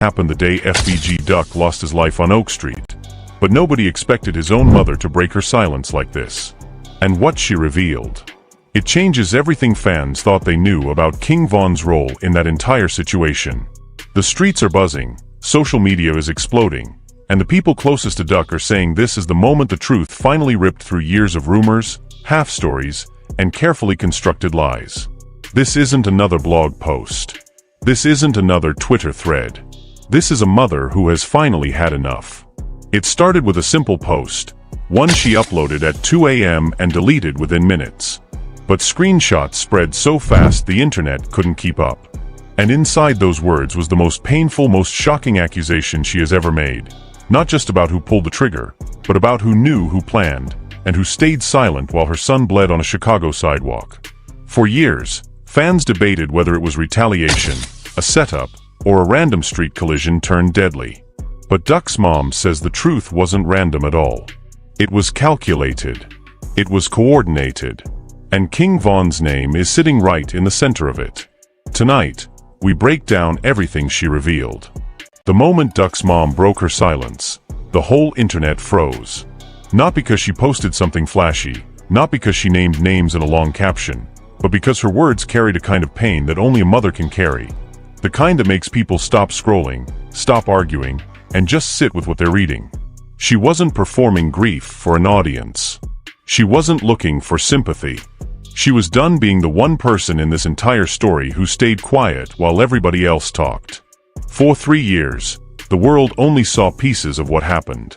happened the day FBG Duck lost his life on Oak Street. But nobody expected his own mother to break her silence like this. And what she revealed. It changes everything fans thought they knew about King Von's role in that entire situation. The streets are buzzing, social media is exploding, and the people closest to Duck are saying this is the moment the truth finally ripped through years of rumors, half-stories, and carefully constructed lies. This isn't another blog post. This isn't another Twitter thread. This is a mother who has finally had enough. It started with a simple post, one she uploaded at 2 a.m. and deleted within minutes. But screenshots spread so fast the internet couldn't keep up. And inside those words was the most painful, most shocking accusation she has ever made. Not just about who pulled the trigger, but about who knew, who planned, and who stayed silent while her son bled on a Chicago sidewalk. For years, fans debated whether it was retaliation, a setup, or a random street collision turned deadly. But Duck's mom says the truth wasn't random at all. It was calculated. It was coordinated. And King Von's name is sitting right in the center of it. Tonight, we break down everything she revealed. The moment Duck's mom broke her silence, the whole internet froze. Not because she posted something flashy, not because she named names in a long caption, but because her words carried a kind of pain that only a mother can carry. The kind that makes people stop scrolling, stop arguing, and just sit with what they're reading. She wasn't performing grief for an audience. She wasn't looking for sympathy. She was done being the one person in this entire story who stayed quiet while everybody else talked. For 3 years, the world only saw pieces of what happened.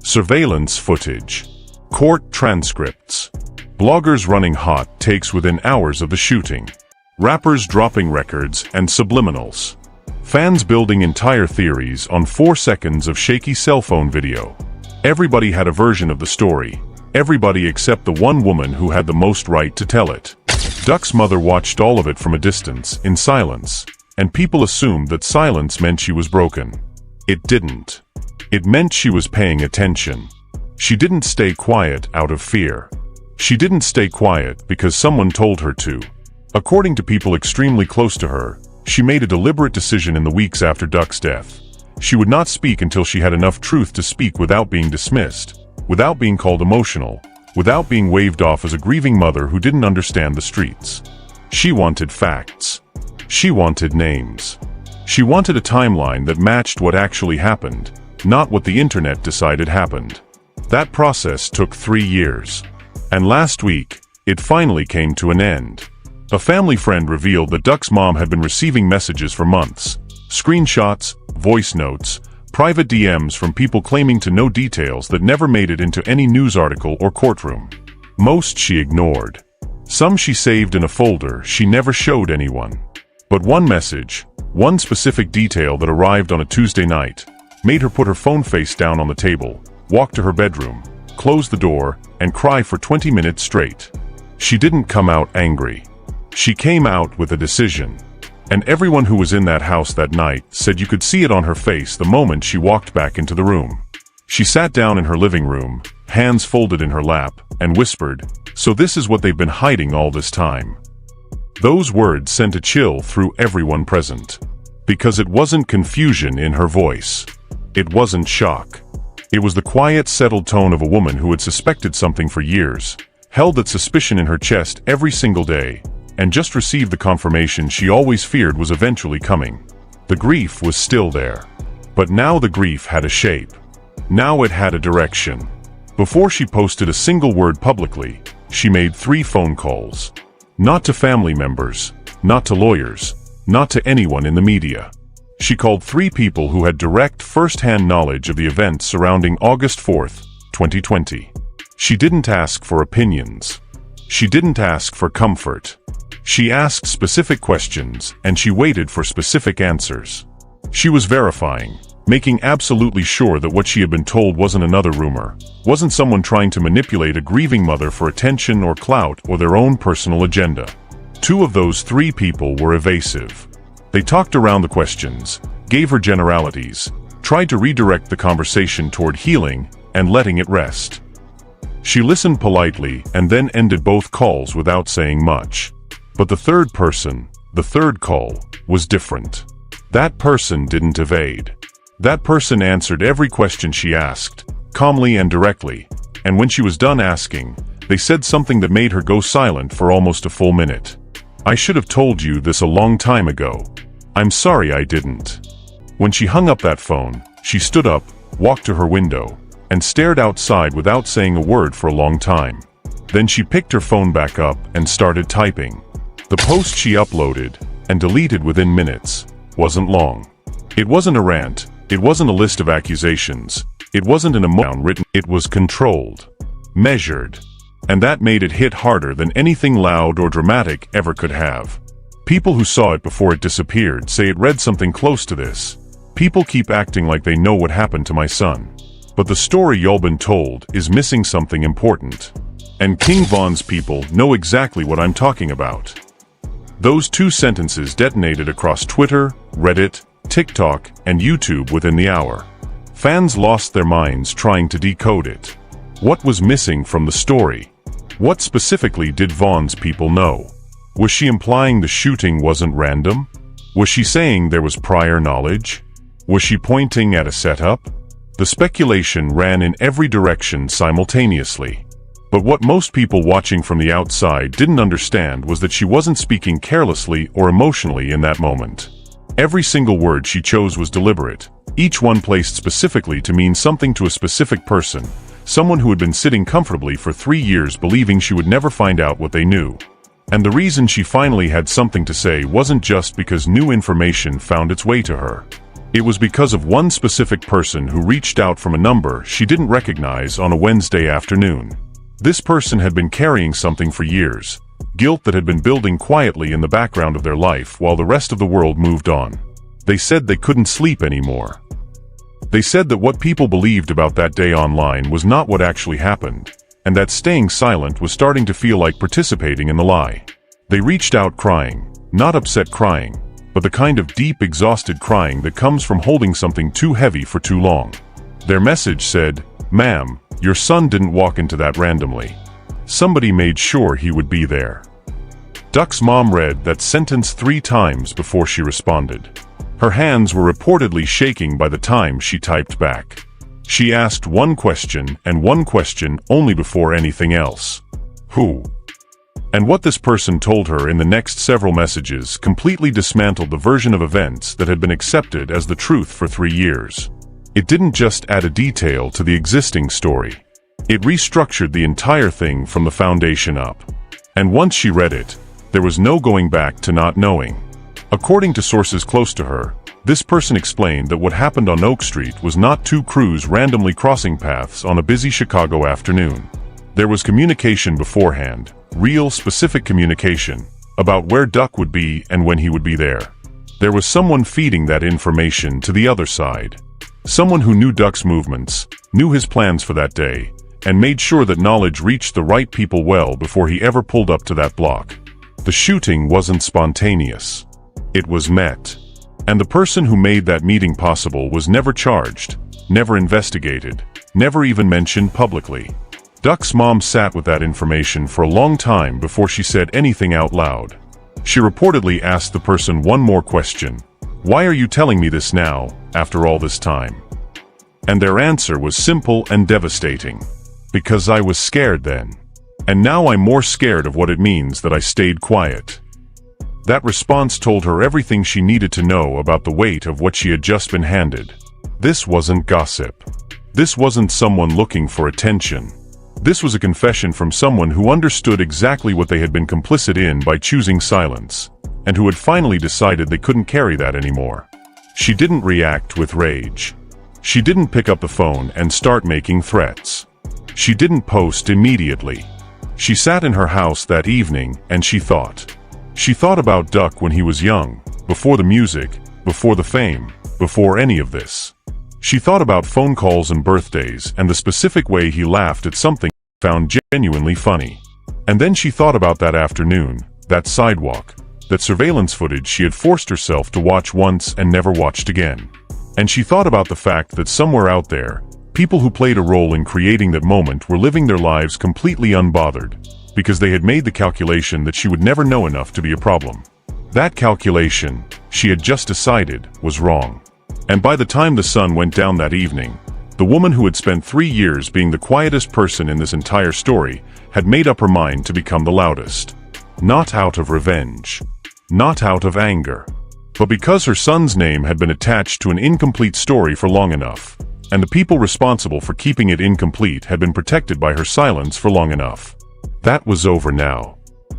Surveillance footage, court transcripts, bloggers running hot takes within hours of the shooting, rappers dropping records and subliminals, fans building entire theories on 4 seconds of shaky cell phone video. Everybody had a version of the story, everybody except the one woman who had the most right to tell it. Duck's mother watched all of it from a distance, in silence, and people assumed that silence meant she was broken. It didn't. It meant she was paying attention. She didn't stay quiet out of fear. She didn't stay quiet because someone told her to. According to people extremely close to her, she made a deliberate decision in the weeks after Duck's death. She would not speak until she had enough truth to speak without being dismissed, without being called emotional, without being waved off as a grieving mother who didn't understand the streets. She wanted facts. She wanted names. She wanted a timeline that matched what actually happened, not what the internet decided happened. That process took 3 years. And last week, it finally came to an end. A family friend revealed that Duck's mom had been receiving messages for months. Screenshots, voice notes, private DMs from people claiming to know details that never made it into any news article or courtroom. Most she ignored. Some she saved in a folder she never showed anyone. But one message, one specific detail that arrived on a Tuesday night, made her put her phone face down on the table, walk to her bedroom, close the door, and cry for 20 minutes straight. She didn't come out angry. She came out with a decision. And everyone who was in that house that night said you could see it on her face the moment she walked back into the room. She sat down in her living room, hands folded in her lap, and whispered, "So this is what they've been hiding all this time." Those words sent a chill through everyone present. Because it wasn't confusion in her voice. It wasn't shock. It was the quiet, settled tone of a woman who had suspected something for years, held that suspicion in her chest every single day, and just received the confirmation she always feared was eventually coming. The grief was still there. But now the grief had a shape. Now it had a direction. Before she posted a single word publicly, she made 3 phone calls. Not to family members, not to lawyers, not to anyone in the media. She called 3 people who had direct, first-hand knowledge of the events surrounding August 4th, 2020. She didn't ask for opinions. She didn't ask for comfort. She asked specific questions, and she waited for specific answers. She was verifying, making absolutely sure that what she had been told wasn't another rumor, wasn't someone trying to manipulate a grieving mother for attention or clout or their own personal agenda. 2 of those 3 people were evasive. They talked around the questions, gave her generalities, tried to redirect the conversation toward healing and letting it rest. She listened politely and then ended both calls without saying much. But the third person, the third call, was different. That person didn't evade. That person answered every question she asked, calmly and directly, and when she was done asking, they said something that made her go silent for almost a full minute. "I should have told you this a long time ago. I'm sorry I didn't." When she hung up that phone, she stood up, walked to her window, and stared outside without saying a word for a long time. Then she picked her phone back up and started typing. The post she uploaded, and deleted within minutes, wasn't long. It wasn't a rant, it wasn't a list of accusations, it wasn't an emotion written, it was controlled, measured, and that made it hit harder than anything loud or dramatic ever could have. People who saw it before it disappeared say it read something close to this. "People keep acting like they know what happened to my son. But the story y'all been told is missing something important. And King Von's people know exactly what I'm talking about." Those two sentences detonated across Twitter, Reddit, TikTok, and YouTube within the hour. Fans lost their minds trying to decode it. What was missing from the story? What specifically did Von's people know? Was she implying the shooting wasn't random? Was she saying there was prior knowledge? Was she pointing at a setup? The speculation ran in every direction simultaneously. But what most people watching from the outside didn't understand was that she wasn't speaking carelessly or emotionally in that moment. Every single word she chose was deliberate, each one placed specifically to mean something to a specific person, someone who had been sitting comfortably for 3 years believing she would never find out what they knew. And the reason she finally had something to say wasn't just because new information found its way to her. It was because of one specific person who reached out from a number she didn't recognize on a Wednesday afternoon. This person had been carrying something for years, guilt that had been building quietly in the background of their life while the rest of the world moved on. They said they couldn't sleep anymore. They said that what people believed about that day online was not what actually happened, and that staying silent was starting to feel like participating in the lie. They reached out crying, not upset crying, but the kind of deep, exhausted crying that comes from holding something too heavy for too long. Their message said, "Ma'am, your son didn't walk into that randomly. Somebody made sure he would be there." Duck's mom read that sentence 3 times before she responded. Her hands were reportedly shaking by the time she typed back. She asked one question and one question only before anything else. Who? And what this person told her in the next several messages completely dismantled the version of events that had been accepted as the truth for 3 years. It didn't just add a detail to the existing story. It restructured the entire thing from the foundation up. And once she read it, there was no going back to not knowing. According to sources close to her, this person explained that what happened on Oak Street was not 2 crews randomly crossing paths on a busy Chicago afternoon. There was communication beforehand, real specific communication, about where Duck would be and when he would be there. There was someone feeding that information to the other side. Someone who knew Duck's movements, knew his plans for that day, and made sure that knowledge reached the right people well before he ever pulled up to that block. The shooting wasn't spontaneous. It was met. And the person who made that meeting possible was never charged, never investigated, never even mentioned publicly. Duck's mom sat with that information for a long time before she said anything out loud. She reportedly asked the person one more question. "Why are you telling me this now, after all this time?" And their answer was simple and devastating. "Because I was scared then. And now I'm more scared of what it means that I stayed quiet." That response told her everything she needed to know about the weight of what she had just been handed. This wasn't gossip. This wasn't someone looking for attention. This was a confession from someone who understood exactly what they had been complicit in by choosing silence, and who had finally decided they couldn't carry that anymore. She didn't react with rage. She didn't pick up the phone and start making threats. She didn't post immediately. She sat in her house that evening and she thought. She thought about Duck when he was young, before the music, before the fame, before any of this. She thought about phone calls and birthdays and the specific way he laughed at something she found genuinely funny. And then she thought about that afternoon, that sidewalk, that surveillance footage she had forced herself to watch once and never watched again. And she thought about the fact that somewhere out there, people who played a role in creating that moment were living their lives completely unbothered, because they had made the calculation that she would never know enough to be a problem. That calculation, she had just decided, was wrong. And by the time the sun went down that evening, the woman who had spent 3 years being the quietest person in this entire story had made up her mind to become the loudest. Not out of revenge. Not out of anger. But because her son's name had been attached to an incomplete story for long enough, and the people responsible for keeping it incomplete had been protected by her silence for long enough. That was over now.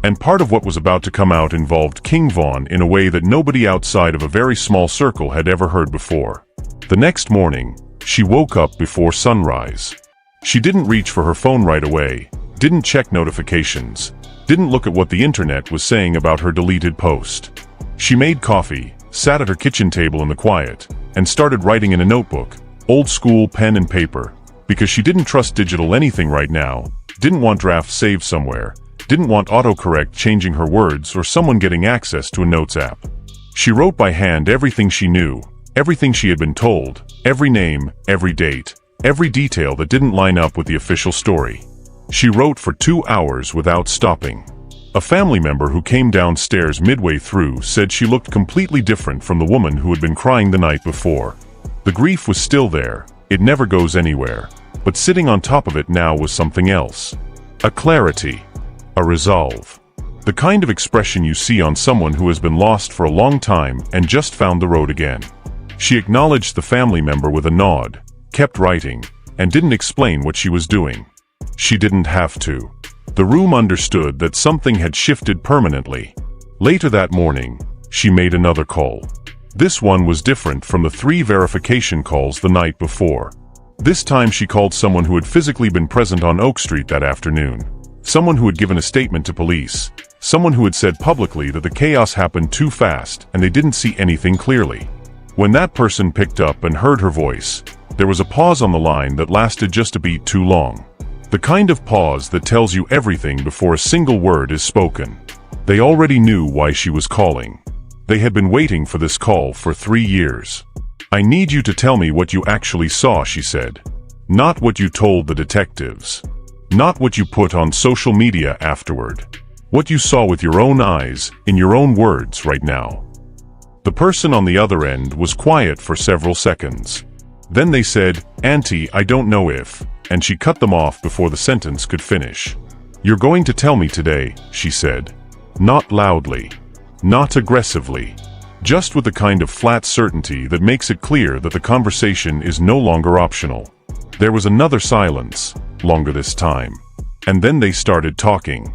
And part of what was about to come out involved King Von in a way that nobody outside of a very small circle had ever heard before. The next morning, she woke up before sunrise. She didn't reach for her phone right away, didn't check notifications, didn't look at what the internet was saying about her deleted post. She made coffee, sat at her kitchen table in the quiet, and started writing in a notebook, old school pen and paper, because she didn't trust digital anything right now, didn't want drafts saved somewhere, didn't want autocorrect changing her words or someone getting access to a notes app. She wrote by hand everything she knew, everything she had been told, every name, every date, every detail that didn't line up with the official story. She wrote for 2 hours without stopping. A family member who came downstairs midway through said she looked completely different from the woman who had been crying the night before. The grief was still there, it never goes anywhere, but sitting on top of it now was something else. A clarity. A resolve. The kind of expression you see on someone who has been lost for a long time and just found the road again. She acknowledged the family member with a nod, kept writing, and didn't explain what she was doing. She didn't have to. The room understood that something had shifted permanently. Later that morning, she made another call. This one was different from the 3 verification calls the night before. This time she called someone who had physically been present on Oak Street that afternoon. Someone who had given a statement to police. Someone who had said publicly that the chaos happened too fast and they didn't see anything clearly. When that person picked up and heard her voice, there was a pause on the line that lasted just a beat too long. The kind of pause that tells you everything before a single word is spoken. They already knew why she was calling. They had been waiting for this call for 3 years. "I need you to tell me what you actually saw," she said. "Not what you told the detectives. Not what you put on social media afterward. What you saw with your own eyes, in your own words right now." The person on the other end was quiet for several seconds. Then they said, "Auntie, I don't know if," and she cut them off before the sentence could finish. "You're going to tell me today," she said. Not loudly. Not aggressively. Just with the kind of flat certainty that makes it clear that the conversation is no longer optional. There was another silence, longer this time. And then they started talking.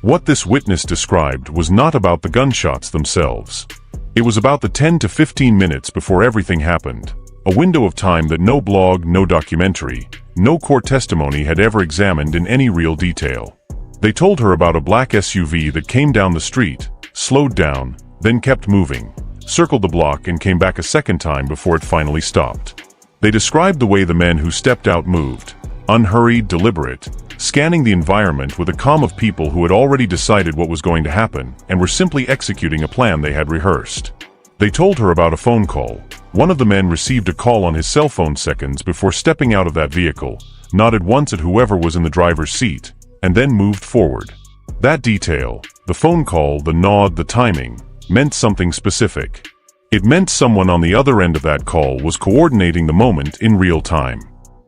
What this witness described was not about the gunshots themselves. It was about the 10 to 15 minutes before everything happened. A window of time that no blog, no documentary, no court testimony had ever examined in any real detail. They told her about a black SUV that came down the street, slowed down, then kept moving, circled the block and came back a second time before it finally stopped. They described the way the men who stepped out moved, unhurried, deliberate, scanning the environment with a calm of people who had already decided what was going to happen and were simply executing a plan they had rehearsed. They told her about a phone call. One of the men received a call on his cell phone seconds before stepping out of that vehicle, nodded once at whoever was in the driver's seat, and then moved forward. That detail, the phone call, the nod, the timing, meant something specific. It meant someone on the other end of that call was coordinating the moment in real time.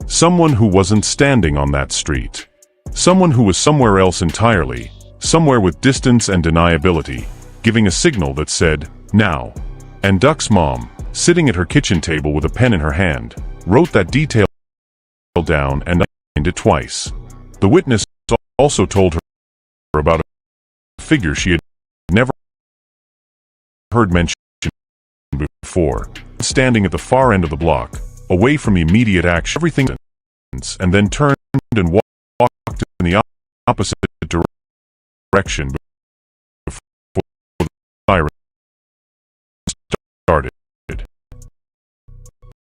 Someone who wasn't standing on that street. Someone who was somewhere else entirely, somewhere with distance and deniability, giving a signal that said, "Now." And Duck's mom, sitting at her kitchen table with a pen in her hand, wrote that detail down and signed it twice. The witness also told her about a figure she had never heard mentioned before, standing at the far end of the block, away from immediate action, everything, and then turned and walked in the opposite direction before the siren started.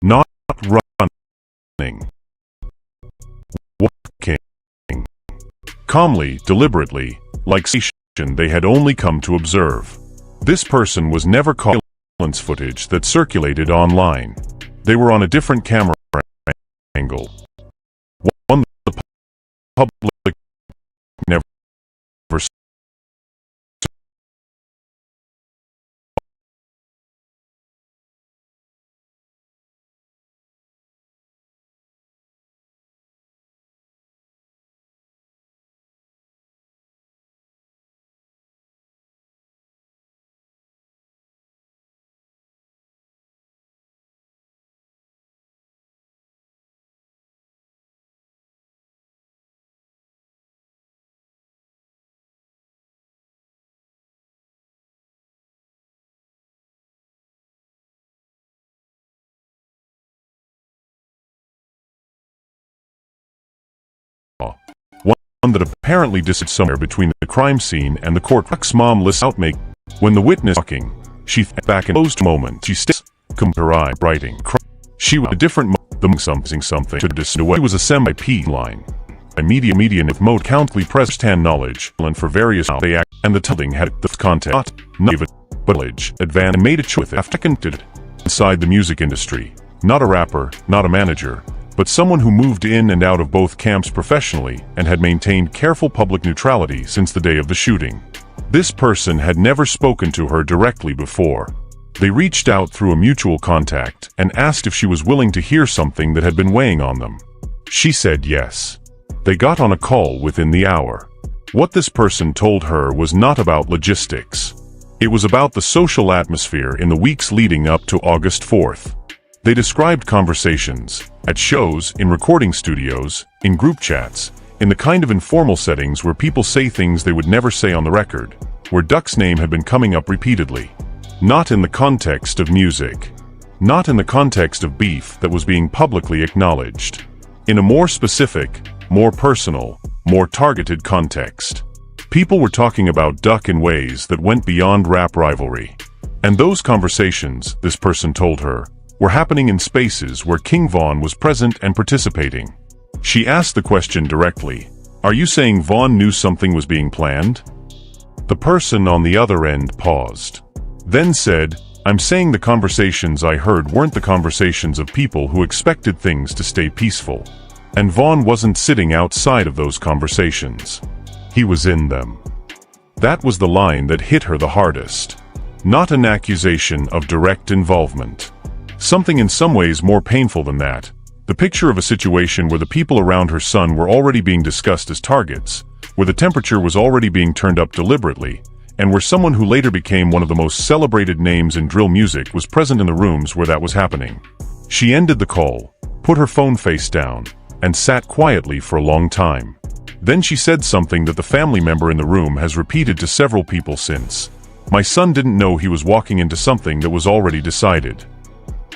Not running. Walking. Calmly, deliberately, like they had only come to observe. This person was never caught in surveillance footage that circulated online. They were on a different camera angle. One the public never that apparently disappeared somewhere between the crime scene and the court. Duck's mom lists out make. When the witness talking, she thought back in those moments. She still her eye writing. She was a different something to discern away. It was a semi-P line. A media with mode countly present-hand knowledge and for various they act and the telling had the content not even but knowledge advanced and made a choice after connected inside the music industry. Not a rapper, not a manager, but someone who moved in and out of both camps professionally and had maintained careful public neutrality since the day of the shooting. This person had never spoken to her directly before. They reached out through a mutual contact and asked if she was willing to hear something that had been weighing on them. She said yes. They got on a call within the hour. What this person told her was not about logistics. It was about the social atmosphere in the weeks leading up to August 4th. They described conversations, at shows, in recording studios, in group chats, in the kind of informal settings where people say things they would never say on the record, where Duck's name had been coming up repeatedly. Not in the context of music. Not in the context of beef that was being publicly acknowledged. In a more specific, more personal, more targeted context. People were talking about Duck in ways that went beyond rap rivalry. And those conversations, this person told her, were happening in spaces where King Von was present and participating. She asked the question directly, "Are you saying Von knew something was being planned?" The person on the other end paused. Then said, "I'm saying the conversations I heard weren't the conversations of people who expected things to stay peaceful. And Von wasn't sitting outside of those conversations. He was in them." That was the line that hit her the hardest. Not an accusation of direct involvement. Something in some ways more painful than that. The picture of a situation where the people around her son were already being discussed as targets, where the temperature was already being turned up deliberately, and where someone who later became one of the most celebrated names in drill music was present in the rooms where that was happening. She ended the call, put her phone face down, and sat quietly for a long time. Then she said something that the family member in the room has repeated to several people since. "My son didn't know he was walking into something that was already decided."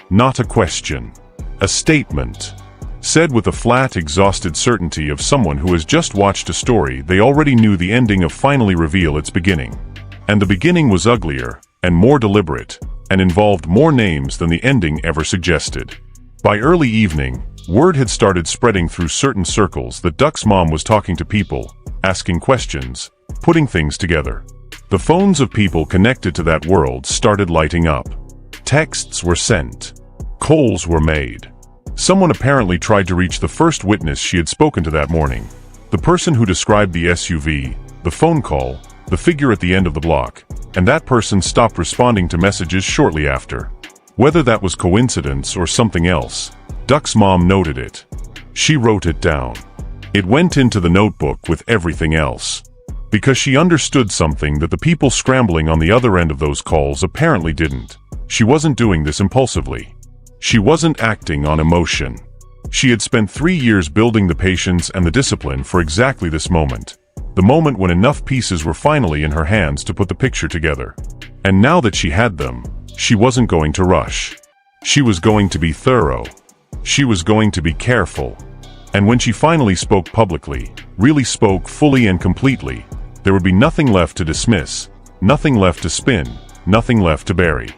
Not a question. A statement. Said with the flat, exhausted certainty of someone who has just watched a story they already knew the ending of finally reveal its beginning. And the beginning was uglier, and more deliberate, and involved more names than the ending ever suggested. By early evening, word had started spreading through certain circles that Duck's mom was talking to people, asking questions, putting things together. The phones of people connected to that world started lighting up. Texts were sent. Calls were made. Someone apparently tried to reach the first witness she had spoken to that morning. The person who described the SUV, the phone call, the figure at the end of the block, and that person stopped responding to messages shortly after. Whether that was coincidence or something else, Duck's mom noted it. She wrote it down. It went into the notebook with everything else. Because she understood something that the people scrambling on the other end of those calls apparently didn't. She wasn't doing this impulsively. She wasn't acting on emotion. She had spent 3 years building the patience and the discipline for exactly this moment. The moment when enough pieces were finally in her hands to put the picture together. And now that she had them, she wasn't going to rush. She was going to be thorough. She was going to be careful. And when she finally spoke publicly, really spoke fully and completely, there would be nothing left to dismiss, nothing left to spin, nothing left to bury.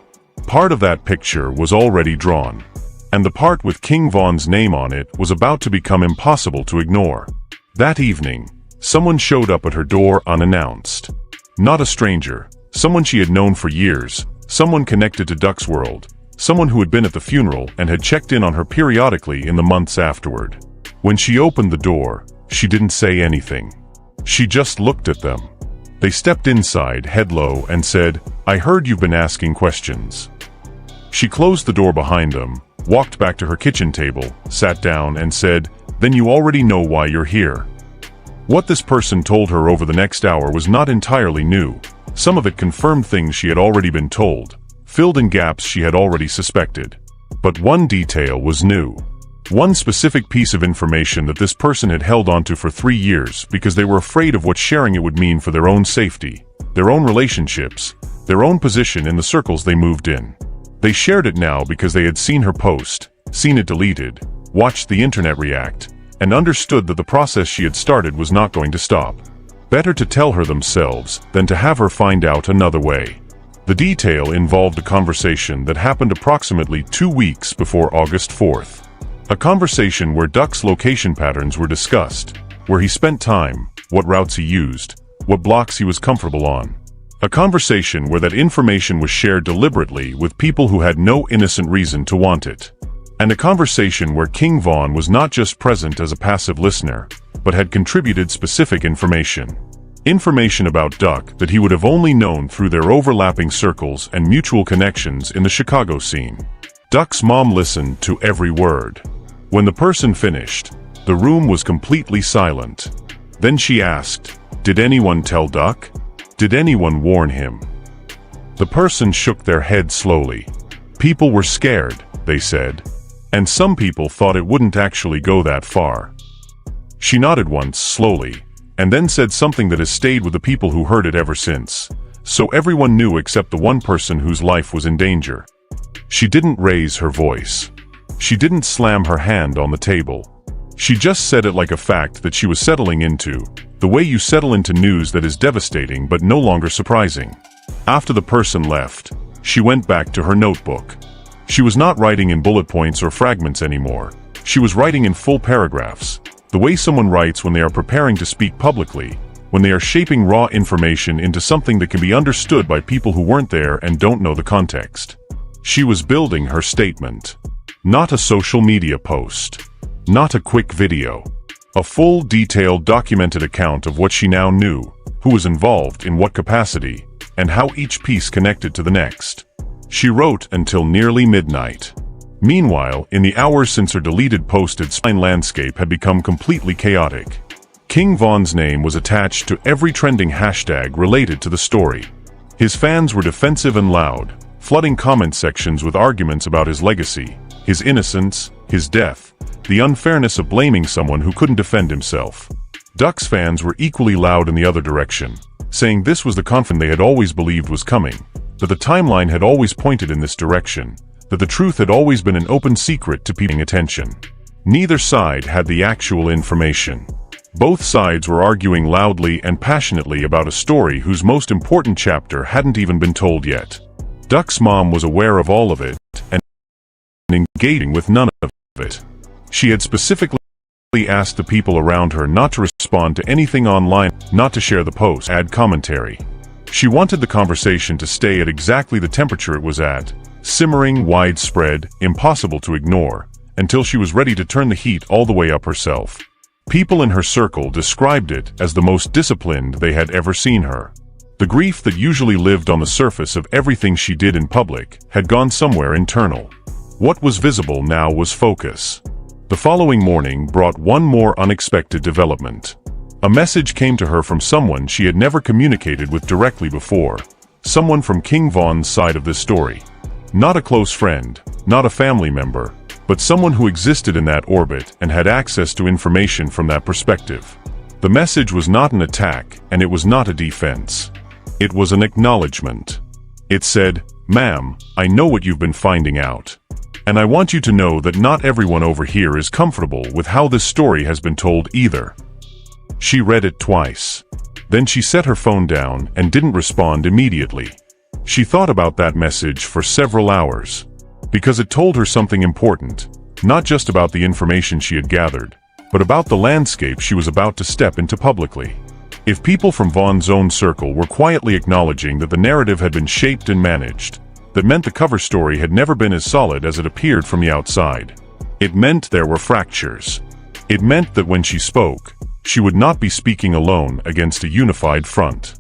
Part of that picture was already drawn. And the part with King Von's name on it was about to become impossible to ignore. That evening, someone showed up at her door unannounced. Not a stranger, someone she had known for years, someone connected to Duck's world, someone who had been at the funeral and had checked in on her periodically in the months afterward. When she opened the door, she didn't say anything. She just looked at them. They stepped inside, head low, and said, "I heard you've been asking questions." She closed the door behind them, walked back to her kitchen table, sat down, and said, "Then you already know why you're here." What this person told her over the next hour was not entirely new. Some of it confirmed things she had already been told, filled in gaps she had already suspected. But one detail was new. One specific piece of information that this person had held onto for 3 years because they were afraid of what sharing it would mean for their own safety, their own relationships, their own position in the circles they moved in. They shared it now because they had seen her post, seen it deleted, watched the internet react, and understood that the process she had started was not going to stop. Better to tell her themselves than to have her find out another way. The detail involved a conversation that happened approximately 2 weeks before August 4th. A conversation where Duck's location patterns were discussed, where he spent time, what routes he used, what blocks he was comfortable on. A conversation where that information was shared deliberately with people who had no innocent reason to want it. And a conversation where King Von was not just present as a passive listener, but had contributed specific information. Information about Duck that he would have only known through their overlapping circles and mutual connections in the Chicago scene. Duck's mom listened to every word. When the person finished, the room was completely silent. Then she asked, "Did anyone tell Duck? Did anyone warn him?" The person shook their head slowly. "People were scared," they said. "And some people thought it wouldn't actually go that far." She nodded once, slowly, and then said something that has stayed with the people who heard it ever since. So everyone knew except the one person whose life was in danger. She didn't raise her voice. She didn't slam her hand on the table. She just said it like a fact that she was settling into, the way you settle into news that is devastating but no longer surprising. After the person left, she went back to her notebook. She was not writing in bullet points or fragments anymore. She was writing in full paragraphs, the way someone writes when they are preparing to speak publicly, when they are shaping raw information into something that can be understood by people who weren't there and don't know the context. She was building her statement. Not a social media post. Not a quick video. A full, detailed, documented account of what she now knew, who was involved in what capacity, and how each piece connected to the next. She wrote until nearly midnight. Meanwhile, in the hours since her deleted post, its landscape had become completely chaotic. King Von's name was attached to every trending hashtag related to the story. His fans were defensive and loud, flooding comment sections with arguments about his legacy, his innocence, his death, the unfairness of blaming someone who couldn't defend himself. Duck's fans were equally loud in the other direction, saying this was the conflict they had always believed was coming, that the timeline had always pointed in this direction, that the truth had always been an open secret to people paying attention. Neither side had the actual information. Both sides were arguing loudly and passionately about a story whose most important chapter hadn't even been told yet. Duck's mom was aware of all of it and engaging with none of it. She had specifically asked the people around her not to respond to anything online, not to share the post, add commentary. She wanted the conversation to stay at exactly the temperature it was at, simmering, widespread, impossible to ignore, until she was ready to turn the heat all the way up herself. People in her circle described it as the most disciplined they had ever seen her. The grief that usually lived on the surface of everything she did in public had gone somewhere internal. What was visible now was focus. The following morning brought one more unexpected development. A message came to her from someone she had never communicated with directly before, someone from King Von's side of this story. Not a close friend, not a family member, but someone who existed in that orbit and had access to information from that perspective. The message was not an attack, and it was not a defense. It was an acknowledgement. It said, "Ma'am, I know what you've been finding out. And I want you to know that not everyone over here is comfortable with how this story has been told either." She read it twice. Then she set her phone down and didn't respond immediately. She thought about that message for several hours. Because it told her something important, not just about the information she had gathered, but about the landscape she was about to step into publicly. If people from Von's own circle were quietly acknowledging that the narrative had been shaped and managed, that meant the cover story had never been as solid as it appeared from the outside. It meant there were fractures. It meant that when she spoke, she would not be speaking alone against a unified front.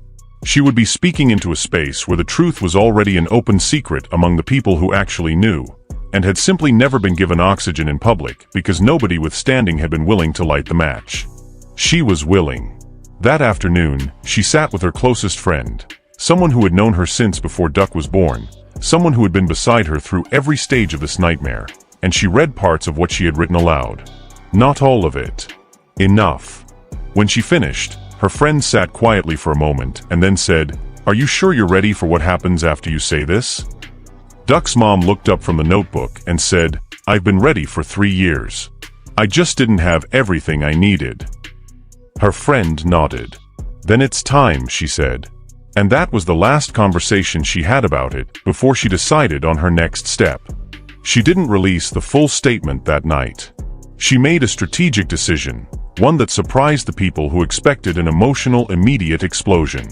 She would be speaking into a space where the truth was already an open secret among the people who actually knew, and had simply never been given oxygen in public because nobody with standing had been willing to light the match. She was willing. That afternoon, she sat with her closest friend, someone who had known her since before Duck was born, someone who had been beside her through every stage of this nightmare, and she read parts of what she had written aloud. Not all of it. Enough. When she finished, her friend sat quietly for a moment and then said, "Are you sure you're ready for what happens after you say this?" Duck's mom looked up from the notebook and said, "I've been ready for 3 years. I just didn't have everything I needed." Her friend nodded. "Then it's time," she said. And that was the last conversation she had about it before she decided on her next step. She didn't release the full statement that night. She made a strategic decision, one that surprised the people who expected an emotional, immediate explosion.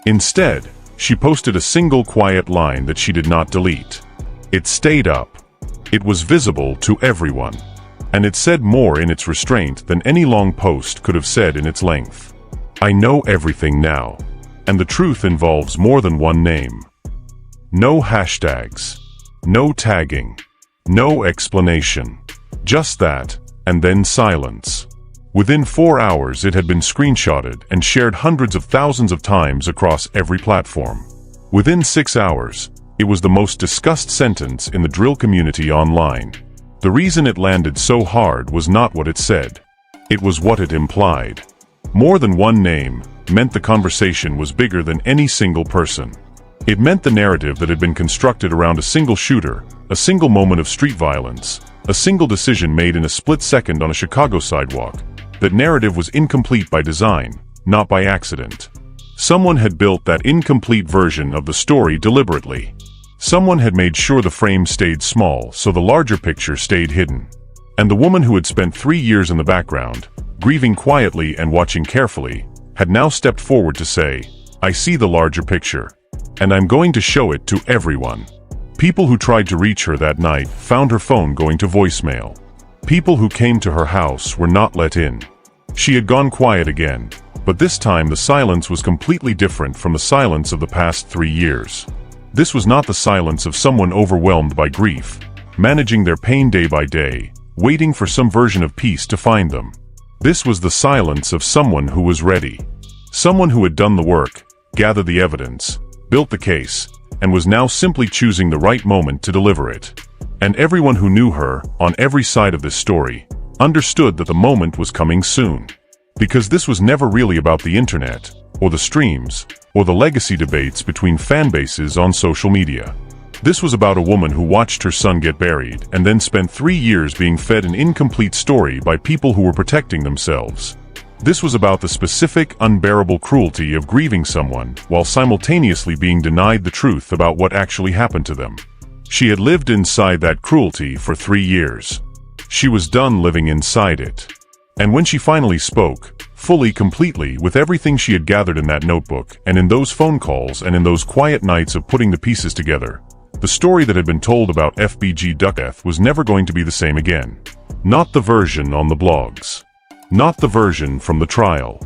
Instead, she posted a single quiet line that she did not delete. It stayed up. It was visible to everyone. And it said more in its restraint than any long post could have said in its length. "I know everything now. And the truth involves more than one name. No hashtags. No tagging. No explanation. Just that, and then silence." Within 4 hours it had been screenshotted and shared hundreds of thousands of times across every platform. Within 6 hours, it was the most discussed sentence in the drill community online. The reason it landed so hard was not what it said. It was what it implied. More than one name meant the conversation was bigger than any single person. It meant the narrative that had been constructed around a single shooter, a single moment of street violence, a single decision made in a split second on a Chicago sidewalk. That narrative was incomplete by design, not by accident. Someone had built that incomplete version of the story deliberately. Someone had made sure the frame stayed small so the larger picture stayed hidden. And the woman who had spent 3 years in the background, grieving quietly and watching carefully, had now stepped forward to say, "I see the larger picture. And I'm going to show it to everyone." People who tried to reach her that night found her phone going to voicemail. People who came to her house were not let in. She had gone quiet again, but this time the silence was completely different from the silence of the past 3 years. This was not the silence of someone overwhelmed by grief, managing their pain day by day, waiting for some version of peace to find them. This was the silence of someone who was ready. Someone who had done the work, gathered the evidence, built the case, and was now simply choosing the right moment to deliver it. And everyone who knew her, on every side of this story, understood that the moment was coming soon. Because this was never really about the internet, or the streams, or the legacy debates between fan bases on social media. This was about a woman who watched her son get buried and then spent 3 years being fed an incomplete story by people who were protecting themselves. This was about the specific, unbearable cruelty of grieving someone while simultaneously being denied the truth about what actually happened to them. She had lived inside that cruelty for 3 years. She was done living inside it. And when she finally spoke, fully, completely, with everything she had gathered in that notebook, and in those phone calls, and in those quiet nights of putting the pieces together, the story that had been told about FBG Duck was never going to be the same again. Not the version on the blogs. Not the version from the trial.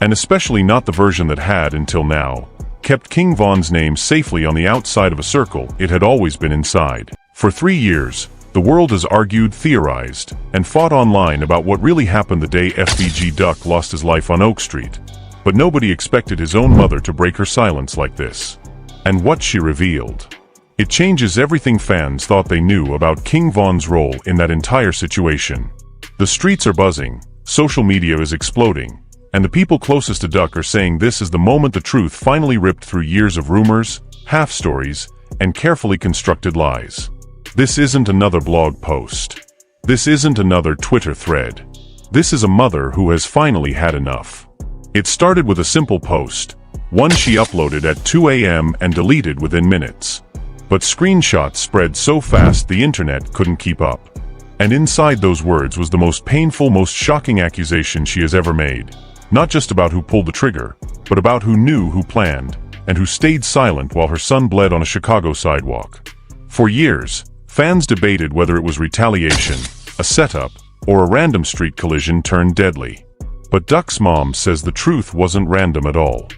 And especially not the version that had, until now, kept King Von's name safely on the outside of a circle it had always been inside. For 3 years, the world has argued, theorized, and fought online about what really happened the day FBG Duck lost his life on Oak Street. But nobody expected his own mother to break her silence like this. And what she revealed. It changes everything fans thought they knew about King Von's role in that entire situation. The streets are buzzing, social media is exploding, and the people closest to Duck are saying this is the moment the truth finally ripped through years of rumors, half-stories, and carefully constructed lies. This isn't another blog post. This isn't another Twitter thread. This is a mother who has finally had enough. It started with a simple post, one she uploaded at 2 a.m. and deleted within minutes. But screenshots spread so fast the internet couldn't keep up. And inside those words was the most painful, most shocking accusation she has ever made. Not just about who pulled the trigger, but about who knew, who planned, and who stayed silent while her son bled on a Chicago sidewalk. For years, fans debated whether it was retaliation, a setup, or a random street collision turned deadly. But Duck's mom says the truth wasn't random at all.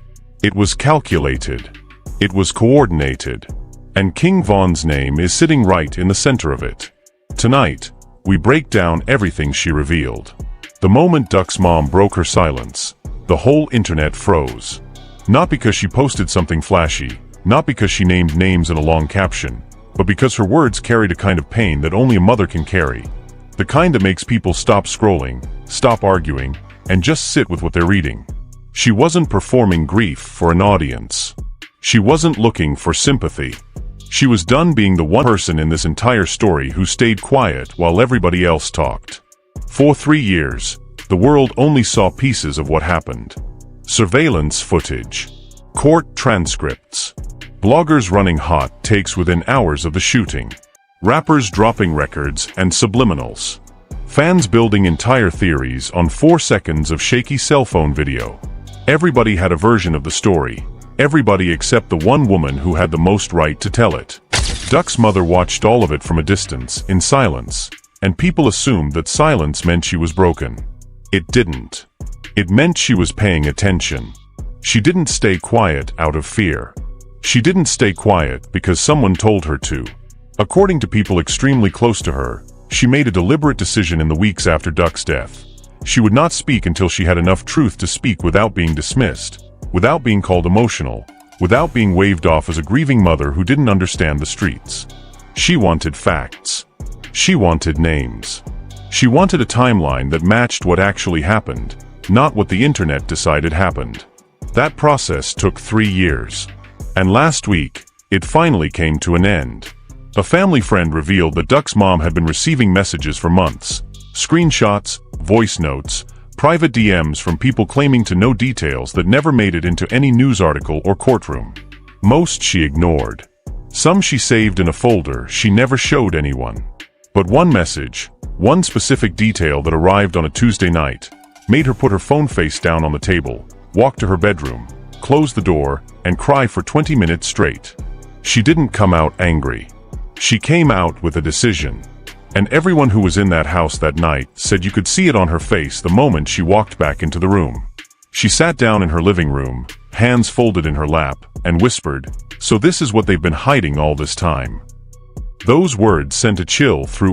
It was calculated. It was coordinated. And King Von's name is sitting right in the center of it. Tonight, we break down everything she revealed. The moment Duck's mom broke her silence, the whole internet froze. Not because she posted something flashy, not because she named names in a long caption, but because her words carried a kind of pain that only a mother can carry. The kind that makes people stop scrolling, stop arguing, and just sit with what they're reading. She wasn't performing grief for an audience. She wasn't looking for sympathy. She was done being the one person in this entire story who stayed quiet while everybody else talked. For 3 years, the world only saw pieces of what happened. Surveillance footage, court transcripts, bloggers running hot takes within hours of the shooting, rappers dropping records and subliminals, fans building entire theories on 4 seconds of shaky cell phone video. Everybody had a version of the story, everybody except the one woman who had the most right to tell it. Duck's mother watched all of it from a distance, in silence, and people assumed that silence meant she was broken. It didn't. It meant she was paying attention. She didn't stay quiet out of fear. She didn't stay quiet because someone told her to. According to people extremely close to her, she made a deliberate decision in the weeks after Duck's death. She would not speak until she had enough truth to speak without being dismissed, without being called emotional, without being waved off as a grieving mother who didn't understand the streets. She wanted facts. She wanted names. She wanted a timeline that matched what actually happened, not what the internet decided happened. That process took 3 years. And last week, it finally came to an end. A family friend revealed that Duck's mom had been receiving messages for months. Screenshots, voice notes, private DMs from people claiming to know details that never made it into any news article or courtroom. Most she ignored. Some she saved in a folder she never showed anyone. But one message, one specific detail that arrived on a Tuesday night, made her put her phone face down on the table, walk to her bedroom, close the door, and cry for 20 minutes straight. She didn't come out angry. She came out with a decision. And everyone who was in that house that night said you could see it on her face the moment she walked back into the room. She sat down in her living room, hands folded in her lap, and whispered, "So this is what they've been hiding all this time." Those words sent a chill through